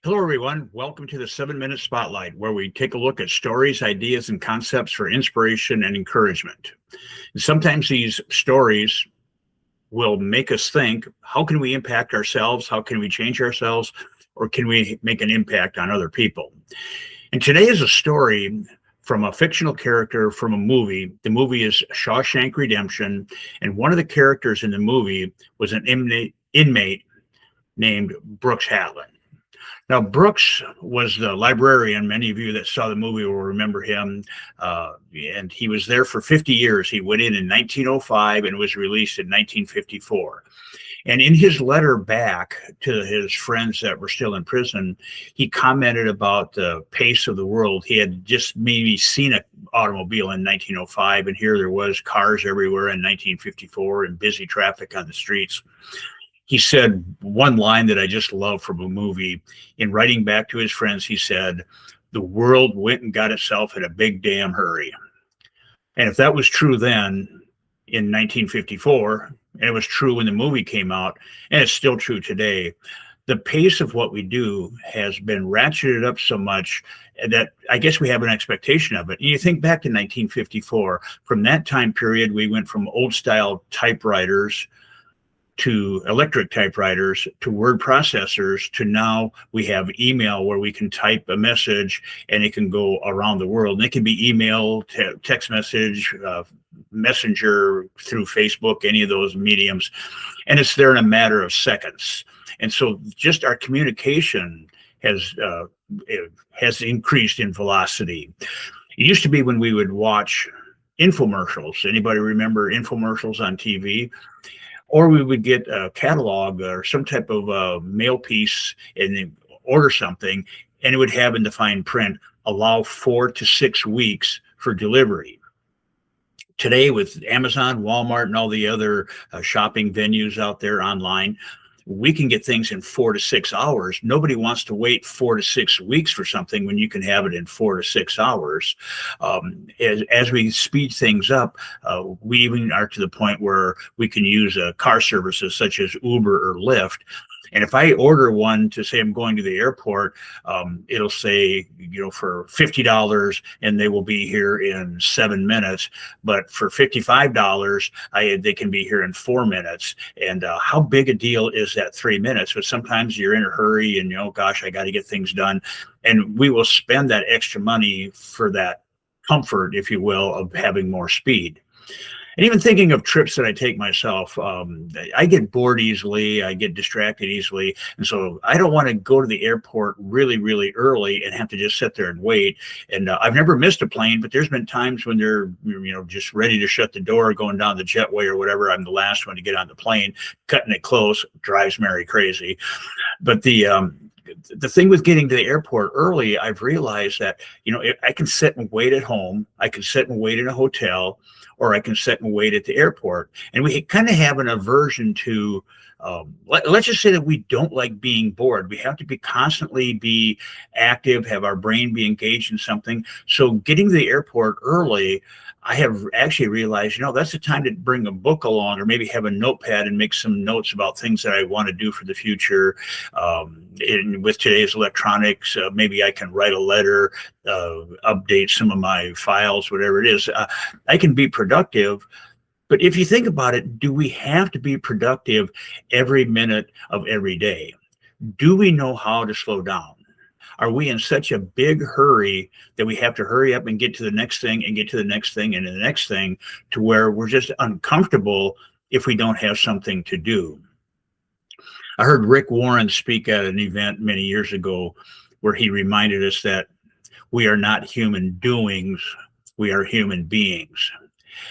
Hello, everyone. Welcome to the 7-Minute Spotlight, where we take a look at stories, ideas, and concepts for inspiration and encouragement. And sometimes these stories will make us think, how can we impact ourselves? How can we change ourselves? Or can we make an impact on other people? And today is a story from a fictional character from a movie. The movie is Shawshank Redemption. And one of the characters in the movie was an inmate named Brooks Hatlin. Now, Brooks was the librarian. Many of you that saw the movie will remember him. And he was there for 50 years. He went in 1905 and was released in 1954. And in his letter back to his friends that were still in prison, he commented about the pace of the world. He had just maybe seen an automobile in 1905, and here there was cars everywhere in 1954 and busy traffic on the streets. He said one line that I just love from a movie. In writing back to his friends, he said, "The world went and got itself in a big damn hurry." And if that was true then in 1954, and it was true when the movie came out, and it's still true today, the pace of what we do has been ratcheted up so much that I guess we have an expectation of it. And you think back to 1954, from that time period, we went from old style typewriters to electric typewriters, to word processors, to now we have email where we can type a message and it can go around the world. And it can be email, text message, messenger, through Facebook, any of those mediums. And it's there in a matter of seconds. And so just our communication has increased in velocity. It used to be when we would watch infomercials. Anybody remember infomercials on TV? Or we would get a catalog or some type of mail piece and then order something, and it would have in the fine print, allow 4 to 6 weeks for delivery. Today, with Amazon, Walmart, and all the other shopping venues out there online, we can get things in 4 to 6 hours. Nobody wants to wait 4 to 6 weeks for something when you can have it in 4 to 6 hours. As we speed things up, we even are to the point where we can use car services such as Uber or Lyft. And if I order one to say I'm going to the airport, it'll say, for $50 and they will be here in 7 minutes. But for $55, they can be here in 4 minutes. And how big a deal is that 3 minutes? But sometimes you're in a hurry and, gosh, I got to get things done. And we will spend that extra money for that comfort, if you will, of having more speed. And even thinking of trips that I take myself, I get bored easily, I get distracted easily. And so I don't want to go to the airport really, really early and have to just sit there and wait. And I've never missed a plane, but there's been times when they're, just ready to shut the door, going down the jetway or whatever. I'm the last one to get on the plane, cutting it close, drives Mary crazy. But the thing with getting to the airport early, I've realized that, I can sit and wait at home. I can sit and wait in a hotel, or I can sit and wait at the airport. And we kind of have an aversion to, let's just say that we don't like being bored. We have to constantly be active, have our brain be engaged in something. So getting to the airport early, I have actually realized, that's the time to bring a book along, or maybe have a notepad and make some notes about things that I want to do for the future. And with today's electronics, maybe I can write a letter, update some of my files, whatever it is. I can be productive. But if you think about it, do we have to be productive every minute of every day? Do we know how to slow down? Are we in such a big hurry that we have to hurry up and get to the next thing and get to the next thing and the next thing, to where we're just uncomfortable if we don't have something to do? I heard Rick Warren speak at an event many years ago where he reminded us that we are not human doings, we are human beings.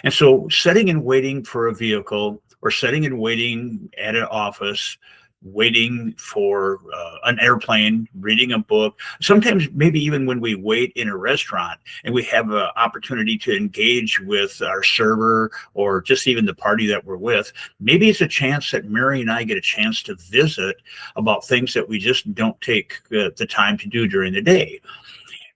And so sitting and waiting for a vehicle, or sitting and waiting at an office, waiting for an airplane, reading a book, sometimes maybe even when we wait in a restaurant and we have an opportunity to engage with our server or just even the party that we're with, maybe it's a chance that Mary and I get a chance to visit about things that we just don't take the time to do during the day.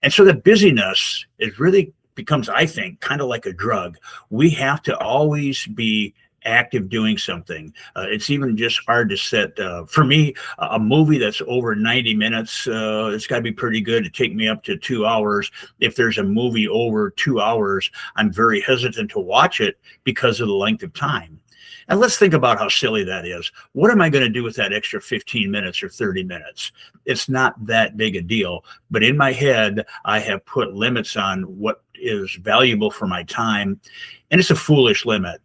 And so the busyness is really becomes, I think, kind of like a drug. We have to always be active doing something. It's even just hard to set, for me, a movie that's over 90 minutes, it's got to be pretty good to take me up to 2 hours. If there's a movie over 2 hours, I'm very hesitant to watch it because of the length of time. And let's think about how silly that is. What am I going to do with that extra 15 minutes or 30 minutes? It's not that big a deal. But in my head, I have put limits on what is valuable for my time. And it's a foolish limit.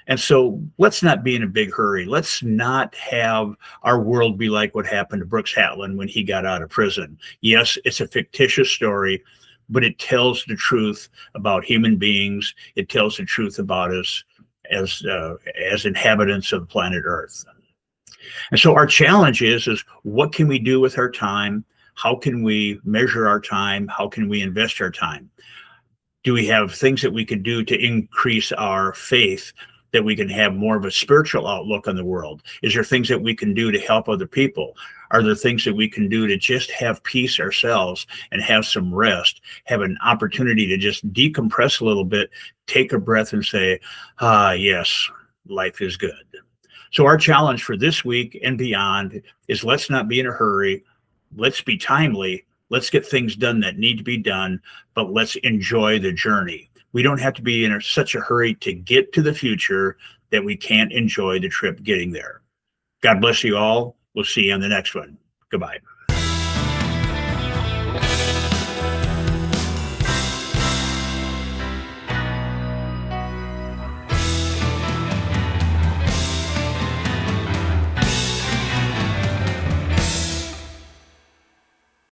And so let's not be in a big hurry. Let's not have our world be like what happened to Brooks Hatlin when he got out of prison. Yes, it's a fictitious story, but it tells the truth about human beings. It tells the truth about us as inhabitants of planet Earth. And so our challenge is what can we do with our time? How can we measure our time? How can we invest our time? Do we have things that we can do to increase our faith, that we can have more of a spiritual outlook on the world? Is there things that we can do to help other people? Are there things that we can do to just have peace ourselves and have some rest, have an opportunity to just decompress a little bit, take a breath and say, yes, life is good. So our challenge for this week and beyond is let's not be in a hurry. Let's be timely. Let's get things done that need to be done, but let's enjoy the journey. We don't have to be in such a hurry to get to the future that we can't enjoy the trip getting there. God bless you all. We'll see you on the next one. Goodbye.